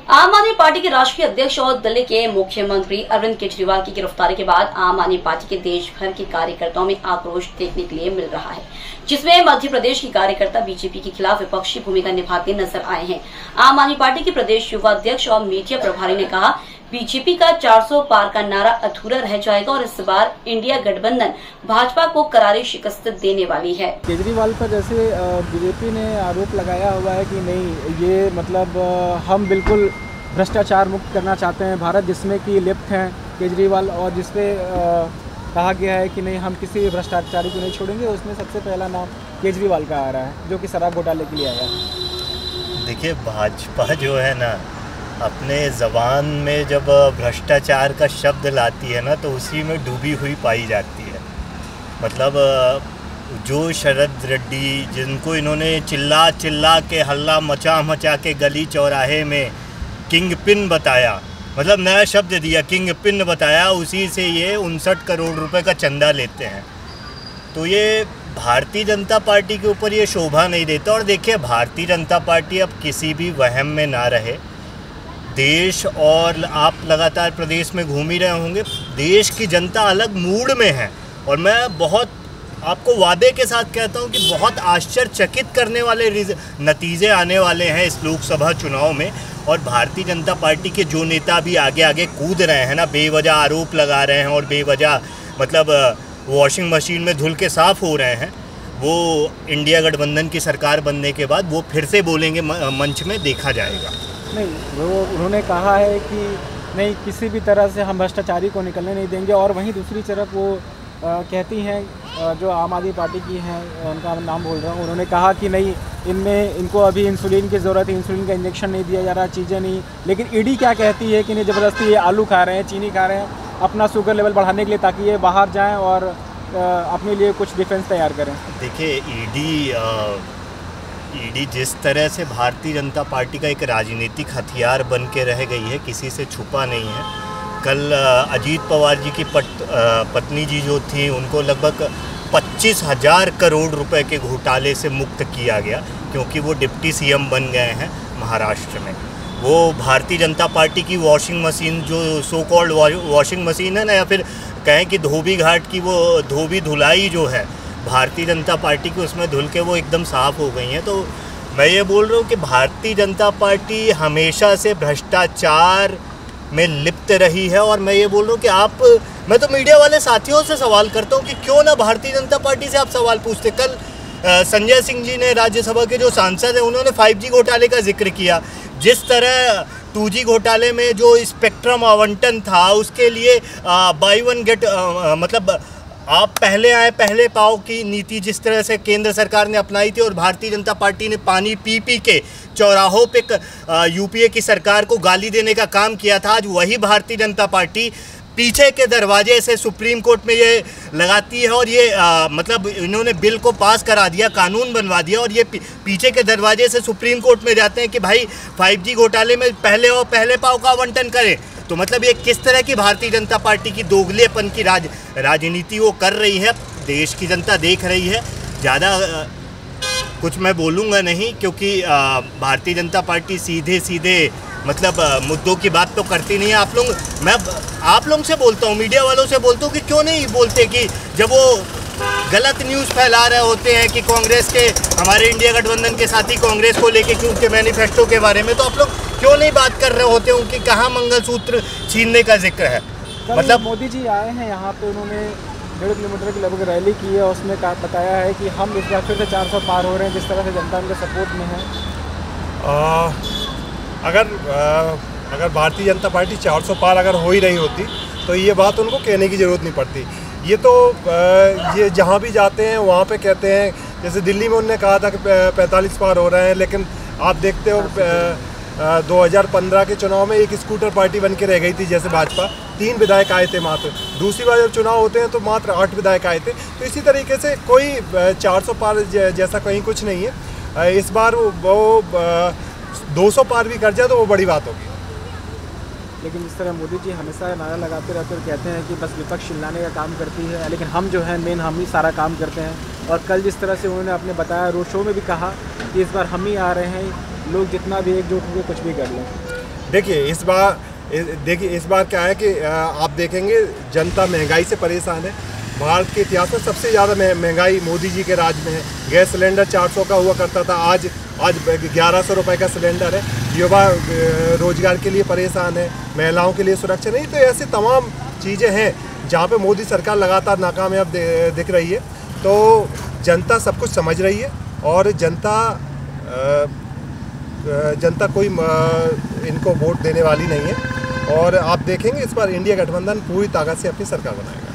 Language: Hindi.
आम आदमी पार्टी के राष्ट्रीय अध्यक्ष और दिल्ली के मुख्यमंत्री अरविंद केजरीवाल की गिरफ्तारी के बाद आम आदमी पार्टी के देश भर के कार्यकर्ताओं में आक्रोश देखने के लिए मिल रहा है, जिसमें मध्य प्रदेश के कार्यकर्ता बीजेपी के खिलाफ विपक्षी भूमिका निभाते नजर आए हैं। आम आदमी पार्टी के प्रदेश युवा अध्यक्ष और मीडिया प्रभारी ने कहा, बीजेपी का 400 पार का नारा अधूरा रह जाएगा और इस बार इंडिया गठबंधन भाजपा को करारी शिकस्त देने वाली है। केजरीवाल पर जैसे बीजेपी ने आरोप लगाया हुआ है कि नहीं, ये मतलब हम बिल्कुल भ्रष्टाचार मुक्त करना चाहते हैं भारत, जिसमें कि लिप्त हैं केजरीवाल, और जिसपे कहा गया है कि नहीं, हम किसी भी भ्रष्टाचारी को नहीं छोड़ेंगे। उसमें सबसे पहला नाम केजरीवाल का आ रहा है, जो कि शराब घोटाले के लिए आया है। देखिए, भाजपा जो है ना, अपने ज़बान में जब भ्रष्टाचार का शब्द लाती है ना, तो उसी में डूबी हुई पाई जाती है। मतलब जो शरद रेड्डी, जिनको इन्होंने चिल्ला चिल्ला के हल्ला मचा मचा के गली चौराहे में किंग पिन बताया, मतलब नया शब्द दिया, किंग पिन बताया, उसी से ये 59 करोड़ रुपए का चंदा लेते हैं। तो ये भारतीय जनता पार्टी के ऊपर ये शोभा नहीं देता। और देखिए, भारतीय जनता पार्टी अब किसी भी वहम में ना रहे। देश, और आप लगातार प्रदेश में घूम ही रहे होंगे, देश की जनता अलग मूड में है। और मैं बहुत आपको वादे के साथ कहता हूं कि बहुत आश्चर्यचकित करने वाले नतीजे आने वाले हैं इस लोकसभा चुनाव में। और भारतीय जनता पार्टी के जो नेता भी आगे आगे कूद रहे हैं ना, बेवजह आरोप लगा रहे हैं और बेवजह मतलब वॉशिंग मशीन में धुल के साफ़ हो रहे हैं, वो इंडिया गठबंधन की सरकार बनने के बाद वो फिर से बोलेंगे, मंच में देखा जाएगा। नहीं, वो उन्होंने कहा है कि नहीं, किसी भी तरह से हम भ्रष्टाचारी को निकलने नहीं देंगे। और वहीं दूसरी तरफ वो कहती हैं, जो आम आदमी पार्टी की हैं, उनका नाम बोल रहा हूँ, उन्होंने कहा कि नहीं, इनको अभी इंसुलिन की ज़रूरत है, इंसुलिन का इंजेक्शन नहीं दिया जा रहा, चीज़ें नहीं। लेकिन ईडी क्या कहती है कि नहीं, ज़बरदस्ती ये आलू खा रहे हैं, चीनी खा रहे हैं अपना शुगर लेवल बढ़ाने के लिए, ताकि ये बाहर जाएँ और अपने लिए कुछ डिफेंस तैयार करें। देखिए, ईडी जिस तरह से भारतीय जनता पार्टी का एक राजनीतिक हथियार बन के रह गई है, किसी से छुपा नहीं है। कल अजीत पवार जी की पत्नी जी जो थी, उनको लगभग 25,000 करोड़ रुपए के घोटाले से मुक्त किया गया, क्योंकि वो डिप्टी सीएम बन गए हैं महाराष्ट्र में। वो भारतीय जनता पार्टी की वॉशिंग मशीन, जो सो कॉल्ड वॉशिंग मशीन है ना, या फिर कहें कि धोबी घाट की वो धोबी धुलाई जो है भारतीय जनता पार्टी की, उसमें धुल के वो एकदम साफ़ हो गई हैं। तो मैं ये बोल रहा हूँ कि भारतीय जनता पार्टी हमेशा से भ्रष्टाचार में लिप्त रही है। और मैं ये बोल रहा हूँ कि मैं तो मीडिया वाले साथियों से सवाल करता हूँ कि क्यों ना भारतीय जनता पार्टी से आप सवाल पूछते। कल संजय सिंह जी ने, राज्यसभा के जो सांसद हैं, उन्होंने 5G घोटाले का जिक्र किया। जिस तरह 2G घोटाले में जो स्पेक्ट्रम आवंटन था, उसके लिए बाई वन गेट मतलब आप पहले आए पहले पाओ की नीति जिस तरह से केंद्र सरकार ने अपनाई थी, और भारतीय जनता पार्टी ने पानी पी पी के चौराहों पे यूपीए की सरकार को गाली देने का काम किया था, आज वही भारतीय जनता पार्टी पीछे के दरवाजे से सुप्रीम कोर्ट में ये लगाती है। और ये मतलब इन्होंने बिल को पास करा दिया, कानून बनवा दिया, और ये पीछे के दरवाजे से सुप्रीम कोर्ट में जाते हैं कि भाई 5G घोटाले में पहले पाव का आवंटन करें। तो मतलब ये किस तरह की भारतीय जनता पार्टी की दोगलेपन की राजनीति वो कर रही है, देश की जनता देख रही है। ज़्यादा कुछ मैं बोलूँगा नहीं, क्योंकि भारतीय जनता पार्टी सीधे सीधे मतलब मुद्दों की बात तो करती नहीं है। मैं आप लोगों से बोलता हूँ, मीडिया वालों से बोलता हूँ कि क्यों नहीं बोलते कि जब वो गलत न्यूज़ फैला रहे होते हैं कि कांग्रेस के, हमारे इंडिया गठबंधन के साथी कांग्रेस को लेके कि उनके मैनिफेस्टो के बारे में, तो आप लोग क्यों नहीं बात कर रहे होते उनकी कहाँ मंगलसूत्र छीनने का जिक्र है। मतलब मोदी जी आए हैं यहाँ पे, उन्होंने 1.5 किलोमीटर की लगभग रैली की है, उसमें बताया है कि हम इस बार फिर से 400 पार हो रहे हैं, जिस तरह से जनता उनके सपोर्ट में है। अगर भारतीय जनता पार्टी 400 पार अगर हो ही रही होती, तो ये बात उनको कहने की ज़रूरत नहीं पड़ती। ये तो ये जहाँ भी जाते हैं वहाँ पे कहते हैं, जैसे दिल्ली में उन्होंने कहा था कि 45 पार हो रहे हैं, लेकिन आप देखते हो 2015 के चुनाव में एक स्कूटर पार्टी बन के रह गई थी, जैसे भाजपा 3 विधायक आए थे मात्र। दूसरी बार जब चुनाव होते हैं तो मात्र 8 विधायक आए थे। तो इसी तरीके से कोई 400 पार जैसा कहीं कुछ नहीं है। इस बार वो 200 पार भी कर जाए तो वो बड़ी बात होगी। लेकिन इस तरह मोदी जी हमेशा नारा लगाते रहते और कहते हैं कि बस विपक्ष चिल्लाने का काम करती है, लेकिन हम जो है मेन हम ही सारा काम करते हैं। और कल जिस तरह से उन्होंने अपने बताया, रोड शो में भी कहा कि इस बार हम ही आ रहे हैं, लोग जितना भी एकजुट होकर कुछ भी कर लें। देखिए इस बार क्या है कि आप देखेंगे जनता महंगाई से परेशान है। भारत के इतिहास में सबसे ज़्यादा महंगाई मोदी जी के राज में है। गैस सिलेंडर 400 का हुआ करता था, आज 1100 रुपये का सिलेंडर है। युवा रोजगार के लिए परेशान है, महिलाओं के लिए सुरक्षा नहीं। तो ऐसी तमाम चीज़ें हैं जहाँ पे मोदी सरकार लगातार नाकामयाब दिख रही है। तो जनता सब कुछ समझ रही है और जनता कोई इनको वोट देने वाली नहीं है। और आप देखेंगे इस बार इंडिया गठबंधन पूरी ताकत से अपनी सरकार बनाएगा।